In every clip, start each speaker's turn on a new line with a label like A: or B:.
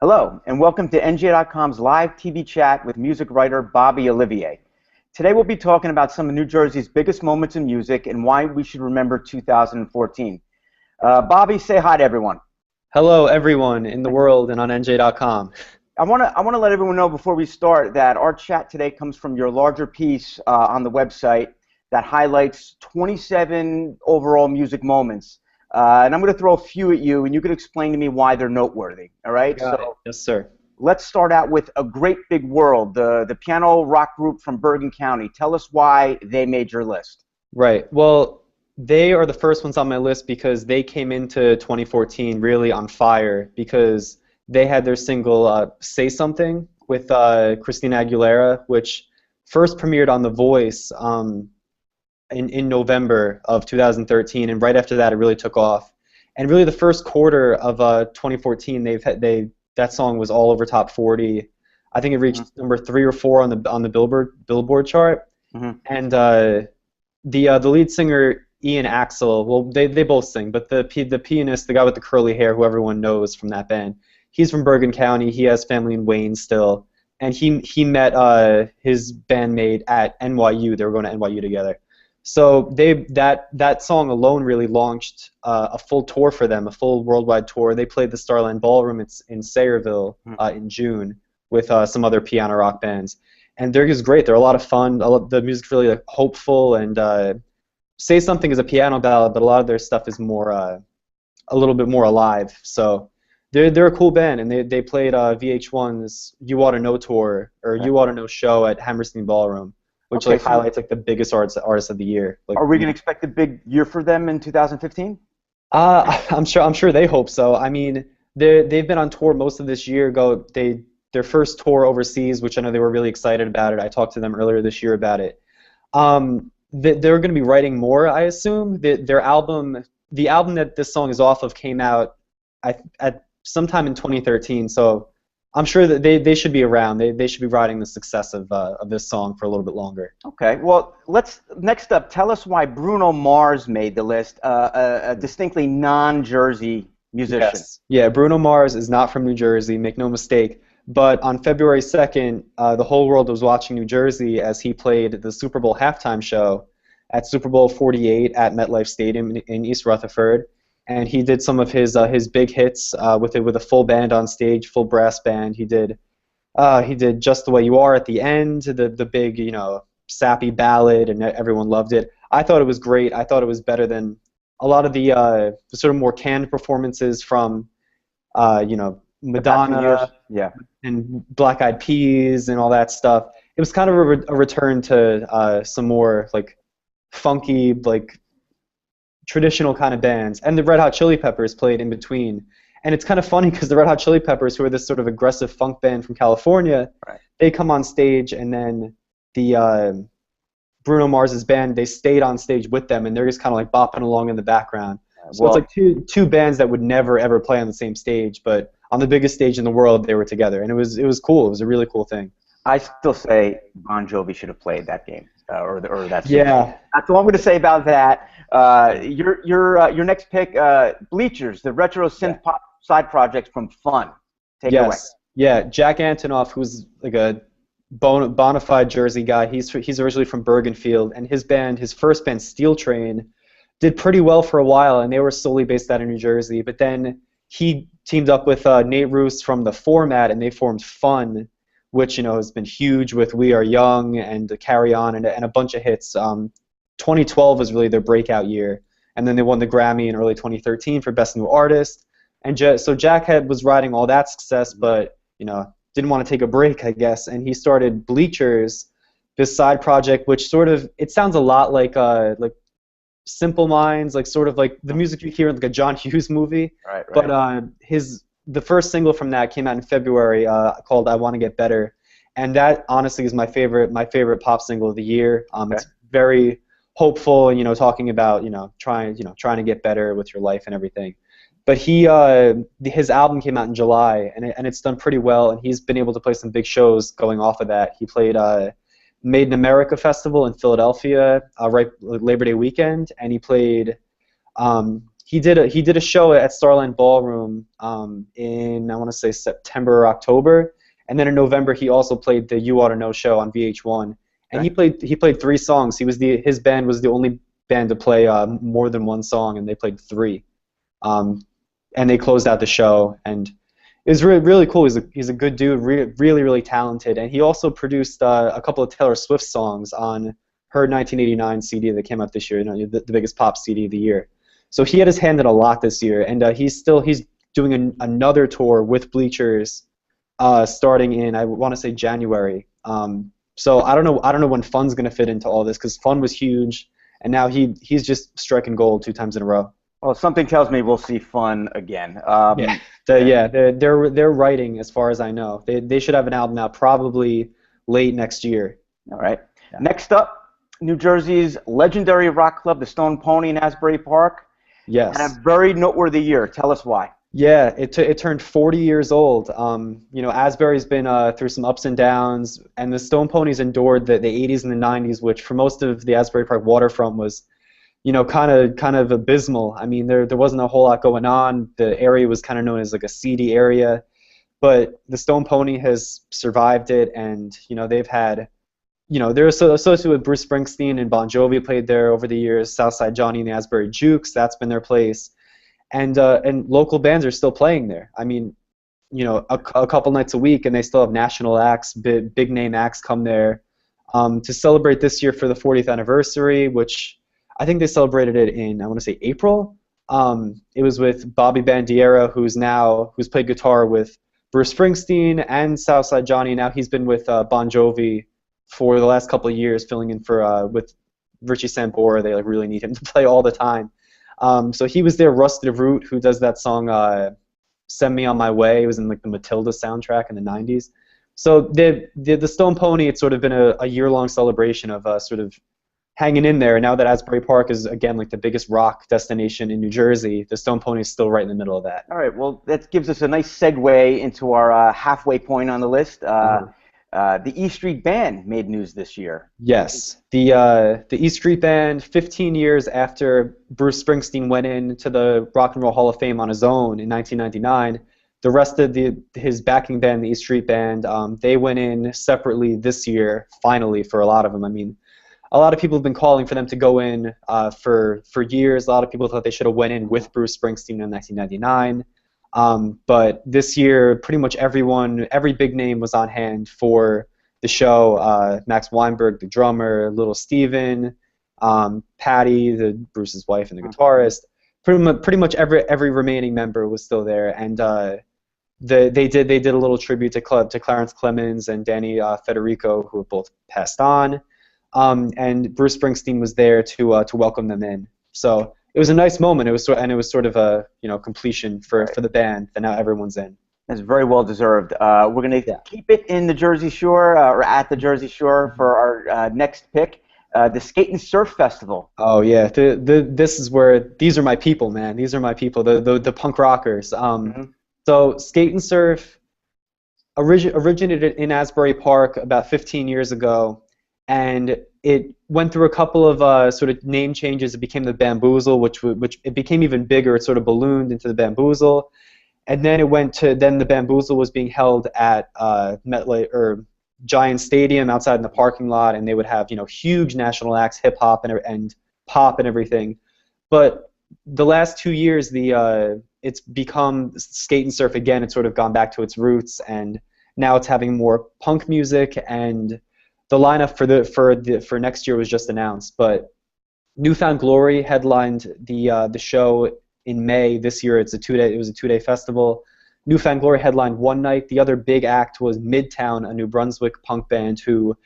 A: Hello, and welcome to NJ.com's live TV chat with music writer Bobby Olivier. Today we'll be talking about some of New Jersey's biggest moments in music and why we should remember 2014. Bobby, say hi to everyone.
B: Hello, everyone in the world and on NJ.com.
A: I want to let everyone know before we start that our chat today comes from your larger piece on the website that highlights 27 overall music moments. And I'm going to throw a few at you, and you can explain to me why they're noteworthy. All right?
B: Got it. Yes, sir.
A: Let's start out with A Great Big World, the piano rock group from Bergen County. Tell us why they made your list.
B: Right. Well, they are the first ones on my list because they came into 2014 really on fire because they had their single Say Something with Christina Aguilera, which first premiered on The Voice in November of 2013, and right after that it really took off. And really the first quarter of 2014, that song was all over top 40. I think it reached number 3 or 4 on the Billboard chart. And the lead singer Ian Axel, well they both sing, but the pianist, the guy with the curly hair who everyone knows from that band, he's from Bergen County. He has family in Wayne still, and he met his bandmate at NYU. They were going to NYU together. So that song alone really launched a full tour for them, a full worldwide tour. They played the Starland Ballroom in Sayreville in June with some other piano rock bands, and they're just great. They're a lot of fun. The music's really hopeful, and Say Something is a piano ballad, but a lot of their stuff is more a little bit more alive. So they're a cool band, and they played VH1's You Ought to Know tour or You Ought to Know show at Hammerstein Ballroom, which highlights the biggest artists of the year.
A: Are we going to expect a big year for them in 2015?
B: I'm sure they hope so. I mean, they've been on tour most of this year. Their first tour overseas, which I know they were really excited about it. I talked to them earlier this year about it. They're going to be writing more, I assume. The album that this song is off of came out at sometime in 2013. So I'm sure that they should be around. They should be riding the success of this song for a little bit longer.
A: Okay. Well, next up, tell us why Bruno Mars made the list, a distinctly non-Jersey musician.
B: Yes. Yeah, Bruno Mars is not from New Jersey, make no mistake. But on February 2nd, the whole world was watching New Jersey as he played the Super Bowl halftime show at Super Bowl 48 at MetLife Stadium in East Rutherford. And he did some of his big hits with a full band on stage, full brass band. He did Just the Way You Are at the end, the big sappy ballad, and everyone loved it. I thought it was great. I thought it was better than a lot of the sort of more canned performances from Madonna, and Black Eyed Peas and all that stuff. It was kind of a return to some more funky traditional kind of bands, and the Red Hot Chili Peppers played in between. And it's kind of funny because the Red Hot Chili Peppers, who are this sort of aggressive funk band from California, they come on stage, and then the Bruno Mars's band, they stayed on stage with them, and they're just kind of bopping along in the background. So it's like two bands that would never ever play on the same stage, but on the biggest stage in the world they were together, and it was cool. It was a really cool thing.
A: I still say Bon Jovi should have played that game or that.
B: Yeah.
A: That's all I'm going to say about that. Your next pick, Bleachers, the retro synth pop side project from Fun. Take it away.
B: Yeah, Jack Antonoff, who's a bona fide Jersey guy. He's originally from Bergenfield, and his first band, Steel Train, did pretty well for a while, and they were solely based out of New Jersey. But then he teamed up with Nate Roos from The Format, and they formed Fun, which has been huge with We Are Young and Carry On and a bunch of hits. 2012 was really their breakout year, and then they won the Grammy in early 2013 for Best New Artist. And so Jack was riding all that success, but didn't want to take a break, I guess, and he started Bleachers, this side project, which it sounds a lot like Simple Minds, sort of like the music you hear in a John Hughes movie. Right. But the first single from that came out in February, called "I Want to Get Better," and that honestly is my favorite pop single of the year. It's very hopeful, talking about trying to get better with your life and everything. But his album came out in July, and it's done pretty well, and he's been able to play some big shows going off of that. He played Made in America Festival in Philadelphia right Labor Day weekend, and he played he did a show at Starline Ballroom in, I want to say, September or October, and then in November he also played the You Ought to Know show on VH1, and he played 3 songs. His band was the only band to play more than 1 song, and they played 3, and they closed out the show, and it was really, really cool. He's a good dude, really, really talented, and he also produced a couple of Taylor Swift songs on her 1989 CD that came out this year, the biggest pop CD of the year. So he had his hand in a lot this year, and he's doing another tour with Bleachers, starting in, I want to say, January. So I don't know when Fun's gonna fit into all this, because Fun was huge, and now he's just striking gold 2 times in a row.
A: Well, something tells me we'll see Fun again.
B: They're writing, as far as I know. They should have an album out probably late next year.
A: All right. Yeah. Next up, New Jersey's legendary rock club, the Stone Pony in Asbury Park.
B: Yes.
A: Had a very noteworthy year. Tell us why.
B: Yeah, it turned 40 years old. Asbury's been through some ups and downs, and the Stone Ponies endured the 80s and the 90s, which for most of the Asbury Park waterfront was, kind of abysmal. I mean, there wasn't a whole lot going on. The area was kind of known as like a seedy area, but the Stone Pony has survived it, and they've had, they're associated with Bruce Springsteen, and Bon Jovi played there over the years. Southside Johnny and the Asbury Jukes, that's been their place, and local bands are still playing there. I mean, a couple nights a week, and they still have national acts, big name acts come there to celebrate this year for the 40th anniversary, which I think they celebrated it in, I want to say, April. It was with Bobby Bandiera, who's played guitar with Bruce Springsteen and Southside Johnny. Now he's been with Bon Jovi for the last couple of years, filling in for with Richie Sambora. They really need him to play all the time. So he was there. Rusted Root, who does that song "Send Me on My Way," it was in like the Matilda soundtrack in the '90s. So the Stone Pony, it's sort of been a year-long celebration of sort of hanging in there. Now that Asbury Park is, again, like the biggest rock destination in New Jersey, the Stone Pony is still right in the middle of that.
A: All right, well, that gives us a nice segue into our halfway point on the list. The E Street Band made news this year.
B: Yes, the E Street Band, 15 years after Bruce Springsteen went into the Rock and Roll Hall of Fame on his own in 1999, the rest of his backing band, the E Street Band, they went in separately this year, finally, for a lot of them. I mean, a lot of people have been calling for them to go in for years. A lot of people thought they should have went in with Bruce Springsteen in 1999. But this year, pretty much every big name was on hand for the show. Max Weinberg, the drummer, Little Steven, Patty, Bruce's wife, and the guitarist. Pretty much every remaining member was still there, and they did a little tribute to Clarence Clemens and Danny Federico, who have both passed on. And Bruce Springsteen was there to welcome them in. So it was a nice moment. It was sort of a completion for the band that now everyone's in.
A: That's very well deserved. We're going to keep it in the Jersey Shore or at the Jersey Shore for our next pick, the Skate and Surf Festival.
B: Oh yeah, this is where these are my people, man. These are my people, the punk rockers. So Skate and Surf originated in Asbury Park about 15 years ago. And it went through a couple of sort of name changes. It became the Bamboozle, which it became even bigger. It sort of ballooned into the Bamboozle, and then the Bamboozle was being held at MetLife or Giant Stadium outside in the parking lot, and they would have huge national acts, hip hop and pop and everything. But the last 2 years, it's become Skate and Surf again. It's sort of gone back to its roots, and now it's having more punk music, and the lineup for next year was just announced, but Newfound Glory headlined the show in May this year. It was a two-day festival. Newfound Glory headlined one night. The other big act was Midtown, a New Brunswick punk band who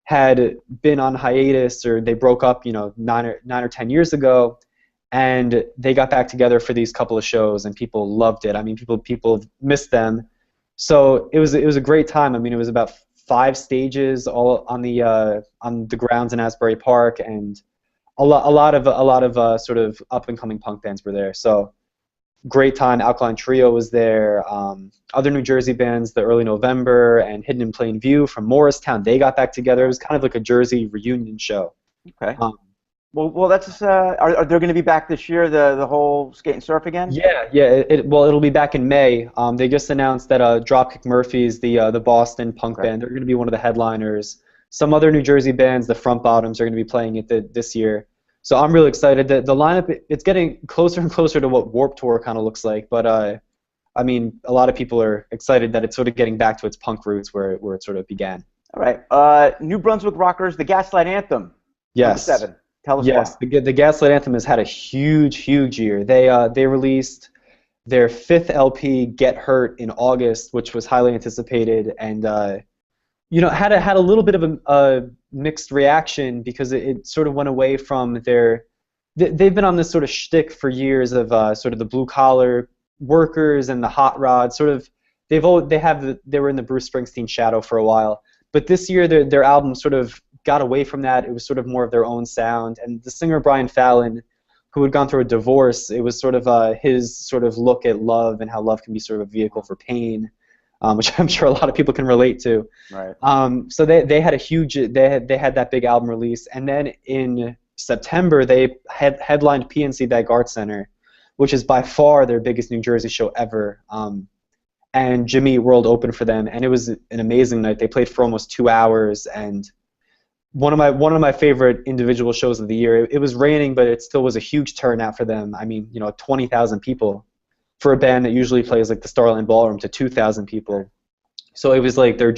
B: had been on hiatus, or they broke up 9 or 10 years ago, and they got back together for these couple of shows, and people loved it. I mean, people missed them. So it was a great time. I mean, it was about 5 stages all on the grounds in Asbury Park, and a lot of sort of up and coming punk bands were there. So great time. Alkaline Trio was there. Other New Jersey bands, the Early November and Hidden in Plain View from Morristown, they got back together. It was kind of like a Jersey reunion show.
A: Okay. Well, that's are they going to be back this year? The whole skate and surf again?
B: Yeah, yeah. Well, it'll be back in May. They just announced that Dropkick Murphys, the Boston punk
A: Okay.
B: band, they're going to be one of the headliners. Some other New Jersey bands, the Front Bottoms, are going to be playing it this year. So I'm really excited. The lineup, it's getting closer and closer to what Warped Tour kind of looks like. But I mean, a lot of people are excited that it's sort of getting back to its punk roots where it sort of began.
A: All right. New Brunswick rockers, the Gaslight Anthem, number
B: Yes.
A: 7. Tell us
B: Yes,
A: why.
B: the Gaslight Anthem has had a huge year. They released their 5th LP, Get Hurt, in August, which was highly anticipated, and had a little bit of a mixed reaction because it sort of went away from they've been on this sort of shtick for years of sort of the blue collar workers and the hot rods. Sort of they were in the Bruce Springsteen shadow for a while, but this year their album sort of got away from that. It was sort of more of their own sound, and the singer Brian Fallon, who had gone through a divorce, it was sort of his sort of look at love and how love can be sort of a vehicle for pain, which I'm sure a lot of people can relate to.
A: Right.
B: So they had they had that big album release, and then in September they had headlined PNC Bank Arts Center, which is by far their biggest New Jersey show ever. And Jimmy Eat World opened for them, and it was an amazing night. They played for almost 2 hours, and one of my favorite individual shows of the year. It was raining, but it still was a huge turnout for them. I mean, 20,000 people for a band that usually plays like the Starland Ballroom to 2,000 people. So it was like their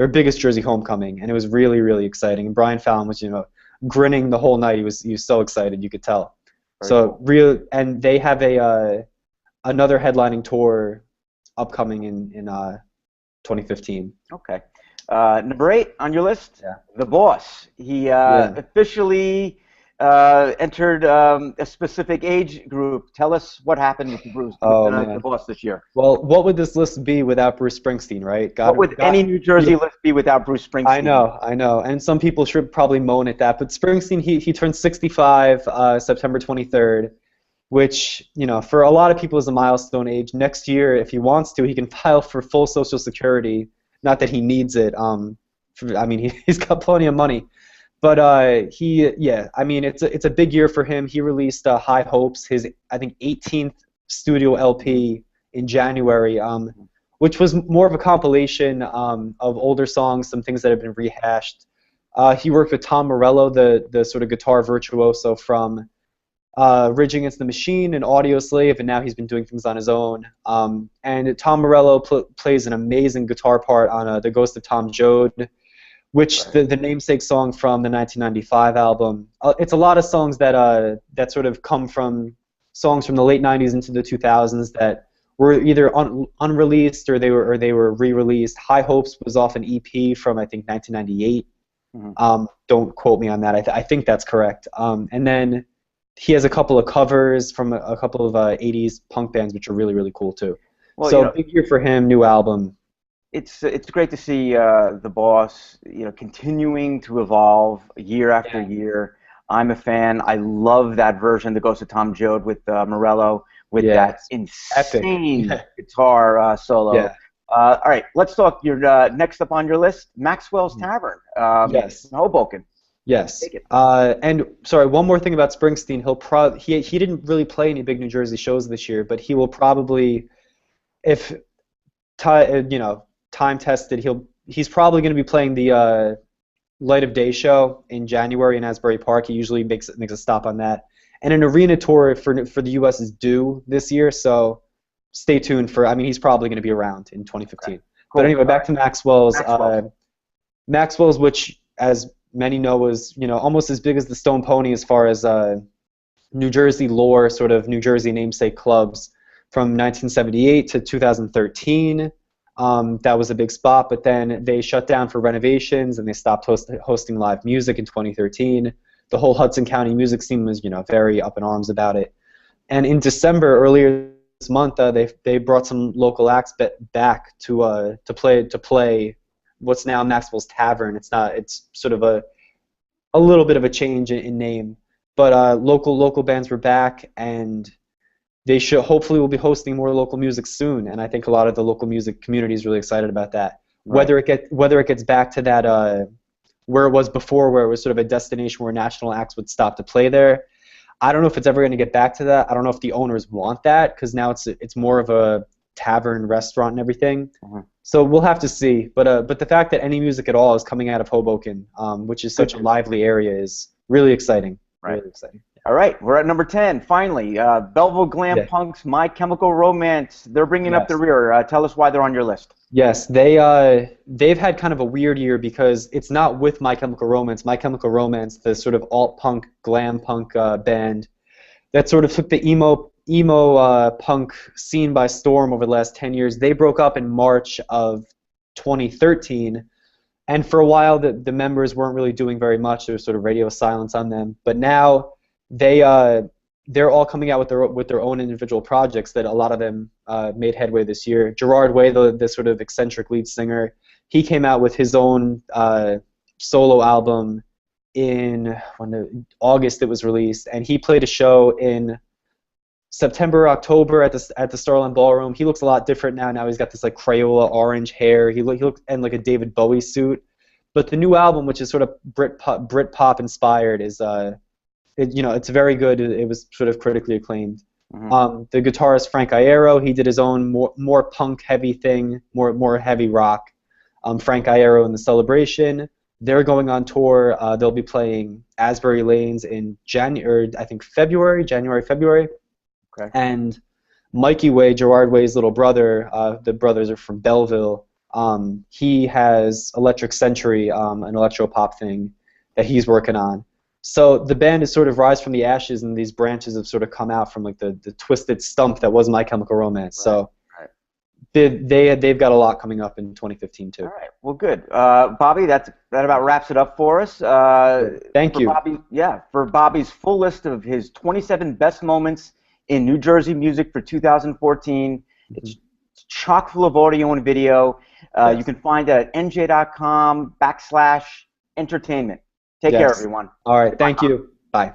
B: biggest Jersey homecoming, and it was really exciting. And Brian Fallon was grinning the whole night. He was so excited, you could tell.
A: Very
B: So and they have another headlining tour upcoming in 2015.
A: Okay. Number 8 on your list,
B: Yeah.
A: The Boss. He officially entered a specific age group. Tell us what happened with The Boss this year.
B: Well, what would this list be without Bruce Springsteen, right?
A: What would any New Jersey list be without Bruce Springsteen?
B: I know. And some people should probably moan at that. But Springsteen, he turned 65 September 23rd, which, for a lot of people is a milestone age. Next year, if he wants to, he can file for full Social Security. Not that he needs it. He's got plenty of money. But I mean, it's a big year for him. He released High Hopes, his, I think, 18th studio LP in January, which was more of a compilation of older songs, some things that have been rehashed. He worked with Tom Morello, the sort of guitar virtuoso from Rage Against the Machine and Audio Slave, and now he's been doing things on his own. And Tom Morello plays an amazing guitar part on The Ghost of Tom Joad, which the namesake song from the 1995 album. It's a lot of songs that sort of come from songs from the late 90s into the 2000s that were either unreleased or they were re-released. High Hopes was off an EP from, I think, 1998. Mm-hmm. Don't quote me on that. I think that's correct. And then he has a couple of covers from a couple of 80s punk bands, which are really cool too. Well, so big year for him, new album.
A: It's great to see The Boss, continuing to evolve year after year. I'm a fan. I love that version, The Ghost of Tom Joad with Morello, with that insane guitar solo. Yeah. All right, let's talk. Your next up on your list, Maxwell's Tavern.
B: Yes.
A: In Hoboken.
B: Yes. And sorry, one more thing about Springsteen. He didn't really play any big New Jersey shows this year, but he will probably, if time tested, he's probably going to be playing the Light of Day show in January in Asbury Park. He usually makes a stop on that. And an arena tour for the U.S. is due this year, so stay tuned for. I mean, he's probably going to be around in 2015. Okay. Cool. But anyway, back to Maxwell's. Maxwell's, which, as many know, was almost as big as the Stone Pony as far as New Jersey lore, sort of New Jersey namesake clubs from 1978 to 2013. That was a big spot, but then they shut down for renovations and they stopped hosting live music in 2013. The whole Hudson County music scene was, very up in arms about it. And in December, earlier this month, they brought some local acts back to play what's now Maxwell's Tavern. It's sort of a little bit of a change in name, but local bands were back, and they hopefully will be hosting more local music soon. And I think a lot of the local music community is really excited about that. Right. Whether it gets back to that where it was before, where it was sort of a destination where national acts would stop to play there. I don't know if it's ever going to get back to that. I don't know if the owners want that, because now it's more of a tavern, restaurant, and everything. So we'll have to see. But the fact that any music at all is coming out of Hoboken, which is such a lively area, is really exciting.
A: Right.
B: Really exciting.
A: All right, we're at number 10. Finally, Belleville Glam Punk's My Chemical Romance. They're bringing up the rear. Tell us why they're on your list.
B: Yes, they've had kind of a weird year because it's not with My Chemical Romance. My Chemical Romance, the sort of alt-punk, glam punk band that sort of took the emo punk scene by storm over the last 10 years. They broke up in March of 2013, and for a while the members weren't really doing very much. There was sort of radio silence on them. But now they're all coming out with their own individual projects that a lot of them made headway this year. Gerard Way, the sort of eccentric lead singer, he came out with his own solo album in August. It was released, and he played a show in September, October at the Starland Ballroom. He looks a lot different now. Now he's got this like Crayola orange hair. He looks in like a David Bowie suit. But the new album, which is sort of Britpop inspired, is it's very good. It was sort of critically acclaimed. The guitarist Frank Iero, he did his own more punk heavy thing, more heavy rock. Frank Iero and the Celebration. They're going on tour. They'll be playing Asbury Lanes in January, February. Okay. And Mikey Way, Gerard Way's little brother, the brothers are from Belleville. He has Electric Century, an electro-pop thing that he's working on. So the band is sort of rise from the ashes, and these branches have sort of come out from like the twisted stump that was My Chemical Romance. Right. So they've got a lot coming up in 2015 too.
A: All right, well, good. Bobby, that about wraps it up for us.
B: Thank you.
A: Bobby, for Bobby's full list of his 27 best moments in New Jersey music for 2014, it's chock full of audio and video. You can find it at NJ.com/entertainment. Take care, everyone.
B: All right. Thank you. Bye.